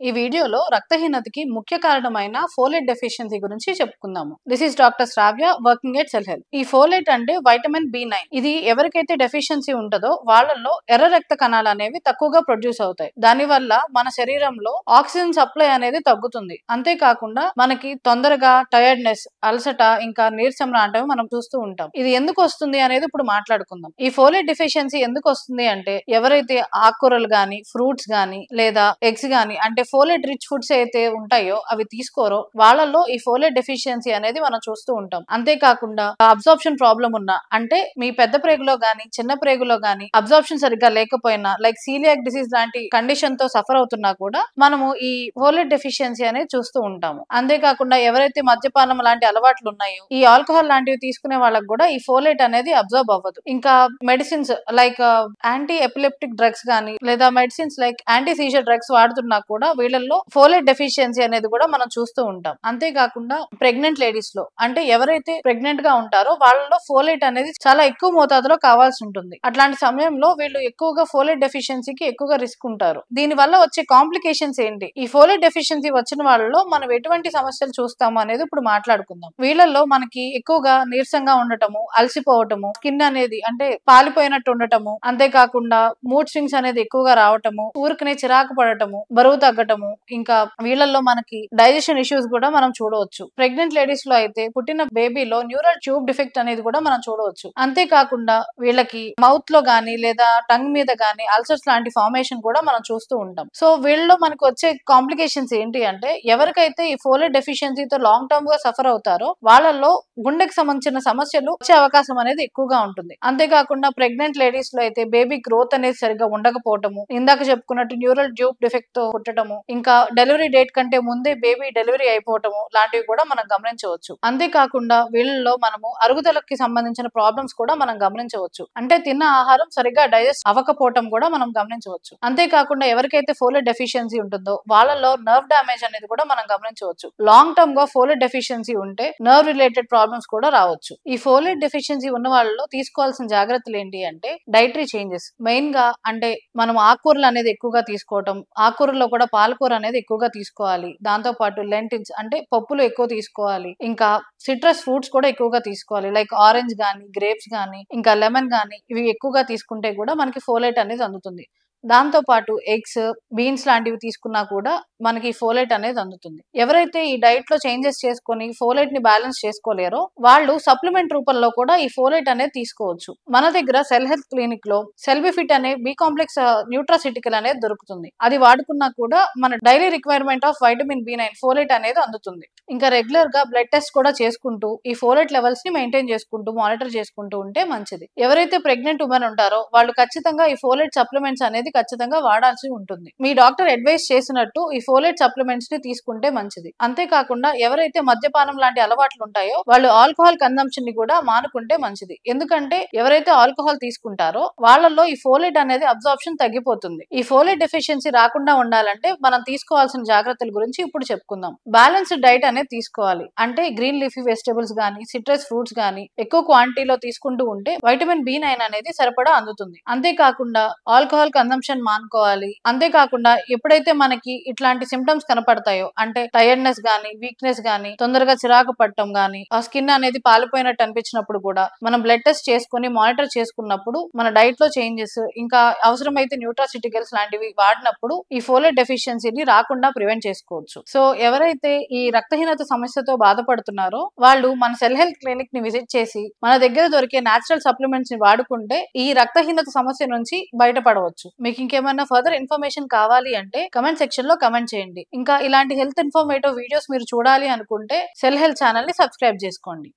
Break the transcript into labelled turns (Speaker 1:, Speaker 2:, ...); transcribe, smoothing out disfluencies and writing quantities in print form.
Speaker 1: ఈ వీడియోలో రక్తహీనతకి ముఖ్య కారణమైన ఫోలేట్ డెఫిషియన్సీ గురించి చెప్పుకుందాము. This is doctor Shravya, working at cell health. ఈ ఫోలేట్ అంటే వైటమిన్ B9. ఇది ఎవరికైతే డెఫిషియన్సీ ఉంటుందో వాళ్ళల్లో ఎర్ర రక్త కణాలు అనేవి తక్కువగా ప్రొడ్యూస్ అవుతాయి. దానివల్ల మన శరీరంలో ఆక్సిజన్ సప్లై అనేది తగ్గుతుంది. అంతేకాకుండా మనకి తొందరగా టైర్డ్నెస్, అలసట, ఇంకా నీరసం లాంటివి మనం చూస్తూ ఉంటాం. ఇది ఎందుకు వస్తుంది అనేది ఇప్పుడు మాట్లాడుకుందాం. ఈ ఫోలేట్ డెఫిషియన్సీ ఎందుకు వస్తుంది అంటే ఎవరైతే ఆకుకూరలు గాని, ఫ్రూట్స్ గాని లేదా ఎగ్స్ గాని అంటే ఫోలేట్ రిచ్ ఫుడ్స్ అయితే ఉంటాయో అవి తీసుకోరో వాళ్ళలో ఈ ఫోలేట్ డెఫిషియన్సీ అనేది మనం చూస్తూ ఉంటాం. అంతేకాకుండా అబ్జార్ప్షన్ ప్రాబ్లం ఉన్నా అంటే మీ పెద్ద ప్రేగులో గాని చిన్న ప్రేగులో గాని అబ్జార్ప్షన్ సరిగ్గా లేకపోయినా లైక్ సీలియాక్ డిసీజ్ లాంటి కండిషన్ తో సఫర్ అవుతున్నా కూడా మనము ఈ ఫోలేట్ డెఫిషియన్సీ అనేది చూస్తూ ఉంటాము. అంతేకాకుండా ఎవరైతే మద్యపానం లాంటి అలవాట్లు ఉన్నాయో ఈ ఆల్కహాల్ లాంటివి తీసుకునే వాళ్ళకి కూడా ఈ ఫోలేట్ అనేది అబ్జర్వ్ అవ్వదు. ఇంకా medicines like anti epileptic drugs గానీ లేదా medicines like anti seizure drugs వాడుతున్నా కూడా వీళ్ళల్లో ఫోలేట్ డెఫిషియన్సీ అనేది కూడా మనం చూస్తూ ఉంటాం. అంతేకాకుండా ప్రెగ్నెంట్ లేడీస్ లో అంటే ఎవరైతే ప్రెగ్నెంట్ గా ఉంటారో వాళ్ళలో ఫోలేట్ అనేది చాలా ఎక్కువ మోతాదులో కావాల్సి ఉంటుంది. అట్లాంటి సమయంలో వీళ్ళు ఎక్కువగా ఫోలేట్ డెఫిషియన్సీకి ఎక్కువగా రిస్క్ ఉంటారు. దీని వల్ల వచ్చే కాంప్లికేషన్స్ ఏంటి, ఈ ఫోలేట్ డెఫిషియన్సీ వచ్చిన వాళ్ళలో మనం ఎటువంటి సమస్యలు చూస్తాము అనేది ఇప్పుడు మాట్లాడుకుందాం. వీళ్ళల్లో మనకి ఎక్కువగా నీరసంగా ఉండటము, అలసిపోవటము, స్కిన్ అనేది అంటే పాలిపోయినట్టు ఉండటము, అంతేకాకుండా మూడ్ స్వింగ్స్ అనేది ఎక్కువగా రావటము, ఊరికనే చిరాకు పడటము, బరువు తగ్గటము, ఇంకా వీళ్ళల్లో మనకి డైజెషన్ ఇష్యూస్ కూడా మనం చూడవచ్చు. ప్రెగ్నెంట్ లేడీస్ లో అయితే పుట్టిన బేబీలో న్యూరల్ ట్యూబ్ డిఫెక్ట్ అనేది కూడా మనం చూడవచ్చు. అంతేకాకుండా వీళ్ళకి మౌత్ లో గానీ లేదా టంగ్ మీద గానీ అల్సర్స్ లాంటి ఫార్మేషన్ కూడా మనం చూస్తూ ఉంటాం. సో వీళ్ళలో మనకు వచ్చే కాంప్లికేషన్స్ ఏంటి అంటే ఎవరికైతే ఈ ఫోలేట్ డెఫిషియన్సీతో లాంగ్ టర్మ్ గా సఫర్ అవుతారో వాళ్ళల్లో గుండెకి సంబంధించిన సమస్యలు వచ్చే అవకాశం అనేది ఎక్కువగా ఉంటుంది. అంతేకాకుండా ప్రెగ్నెంట్ లేడీస్ లో అయితే బేబీ గ్రోత్ అనేది సరిగ్గా ఉండకపోవటము, ఇందాక చెప్పుకున్నట్టు న్యూరల్ ట్యూబ్ డిఫెక్ట్ తో పుట్టడము, ఇంకా డెలివరీ డేట్ కంటే ముందే బేబీ డెలివరీ అయిపోవటము లాంటివి కూడా మనం గమనించవచ్చు. అంతేకాకుండా వీళ్ళలో మనము అరుగుదలకి సంబంధించిన ప్రాబ్లమ్స్ కూడా మనం గమనించవచ్చు. అంటే తిన్న ఆహారం సరిగ్గా డైజెస్ట్ అవ్వకపోవటం కూడా మనం గమనించవచ్చు. అంతేకాకుండా ఎవరికైతే ఫోలేట్ డెఫిషియన్సీ ఉంటుందో వాళ్ళలో నర్వ్ డ్యామేజ్ అనేది కూడా మనం గమనించవచ్చు. లాంగ్ టర్మ్ గా ఫోలేట్ డెఫిషియన్సీ ఉంటే నర్వ్ రిలేటెడ్ ప్రాబ్లమ్స్ కూడా రావచ్చు. ఈ ఫోలేట్ డెఫిషియన్సీ ఉన్న వాళ్ళలో తీసుకోవాల్సిన జాగ్రత్తలు ఏంటి అంటే డైటరీ చేంజెస్ మెయిన్ గా అంటే మనం ఆకుకూరలు అనేది ఎక్కువగా తీసుకోవటం, ఆకుకూరలో కూడా పాలకూర అనేది ఎక్కువగా తీసుకోవాలి. దాంతో పాటు లెంటిల్స్ అంటే పప్పులు ఎక్కువ తీసుకోవాలి. ఇంకా సిట్రస్ ఫ్రూట్స్ కూడా ఎక్కువగా తీసుకోవాలి. లైక్ ఆరెంజ్ గానీ, గ్రేప్స్ గానీ, ఇంకా లెమన్ గానీ ఇవి ఎక్కువగా తీసుకుంటే కూడా మనకి ఫోలేట్ అనేది అందుతుంది. దాంతో పాటు ఎగ్స్, బీన్స్ లాంటివి తీసుకున్నా కూడా మనకి ఫోలేట్ అనేది అందుతుంది. ఎవరైతే ఈ డైట్ లో చేంజెస్ చేసుకొని ఫోలేట్ ని బ్యాలెన్స్ చేసుకోలేరో వాళ్ళు సప్లిమెంట్ రూపంలో కూడా ఈ ఫోలేట్ అనేది తీసుకోవచ్చు. మన దగ్గర సెల్ హెల్త్ క్లినిక్ లో సెల్బిఫిట్ అనే బి కాంప్లెక్స్ న్యూట్రాసిటికల్ అనేది దొరుకుతుంది. అది వాడుకున్నా కూడా మన daily requirement of vitamin B9 folate అనేది అందుతుంది. ఇంకా రెగ్యులర్ గా బ్లడ్ టెస్ట్ కూడా చేసుకుంటూ ఈ ఫోలేట్ లెవెల్స్ ని మెయింటైన్ చేసుకుంటూ మానిటర్ చేసుకుంటూ ఉంటే మంచిది. ఎవరైతే ప్రెగ్నెంట్ ఉమెన్ ఉంటారో వాళ్ళు ఖచ్చితంగా ఈ ఫోలేట్ సప్లిమెంట్స్ అనేది ఖచ్చితంగా వాడాల్సి ఉంటుంది. మీ డాక్టర్ అడ్వైస్ చేసినట్టు ఈ ఫోలేట్ సప్లిమెంట్స్ ని తీసుకుంటే మంచిది. అంతేకాకుండా ఎవరైతే మద్యపానం లాంటి అలవాట్లు ఉంటాయో వాళ్ళు ఆల్కహాల్ కన్సంప్షన్ ని కూడా మానుకుంటే మంచిది. ఎందుకంటే ఎవరైతే ఆల్కహాల్ తీసుకుంటారో వాళ్ళల్లో ఈ ఫోలేట్ అనేది అబ్జార్ప్షన్ తగ్గిపోతుంది. ఈ ఫోలేట్ డెఫిషియన్సీ రాకుండా ఉండాలంటే మనం తీసుకోవాల్సిన జాగ్రత్తల గురించి ఇప్పుడు చెప్పుకుందాం. బ్యాలెన్స్డ్ డైట్ అనేది తీసుకోవాలి. అంటే గ్రీన్ లీఫీ వెజిటబుల్స్ గానీ, సిట్రస్ ఫ్రూట్స్ గానీ ఎక్కువ క్వాంటిటీలో తీసుకుంటూ ఉంటే వైటమిన్ B9 అనేది సరిపడా అందుతుంది. అంతేకాకుండా ఆల్కహాల్ కన్సంప్షన్ మానుకోవాలి. అంతేకాకుండా ఎప్పుడైతే మనకి ఇట్లాంటి సిమ్టమ్స్ కనపడతాయో అంటే టైర్డ్నెస్ గానీ, వీక్నెస్ గానీ, తొందరగా చిరాకు పట్టడం గానీ, ఆ స్కిన్ అనేది పాలిపోయినట్టు అనిపించినప్పుడు కూడా మనం బ్లడ్ టెస్ట్ చేసుకుని మానిటర్ చేసుకున్నప్పుడు మన డైట్ లో చేంజెస్ ఇంకా అవసరమైతే న్యూట్రాసిటికల్స్ లాంటివి వాడినప్పుడు ఈ ఫోలేట్ డెఫిషియన్సీని రాకుండా ప్రివెంట్ చేసుకోవచ్చు. సో ఎవరైతే ఈ రక్తహీనత సమస్యతో బాధపడుతున్నారో వాళ్ళు మన సెల్ హెల్త్ క్లినిక్ ని విజిట్ చేసి మన దగ్గర దొరికే నేచురల్ సప్లిమెంట్స్ ని వాడుకుంటే ఈ రక్తహీనత సమస్య నుంచి బయటపడవచ్చు. మీకు ఇంకేమైనా ఫర్దర్ ఇన్ఫర్మేషన్ కావాలి అంటే కమెంట్ సెక్షన్ లో కమెంట్ చేయండి. ఇంకా ఇలాంటి హెల్త్ ఇన్ఫర్మేటివ్ వీడియోస్ మీరు చూడాలి అనుకుంటే సెల్ హెల్త్ ఛానల్ ని సబ్స్క్రైబ్ చేసుకోండి.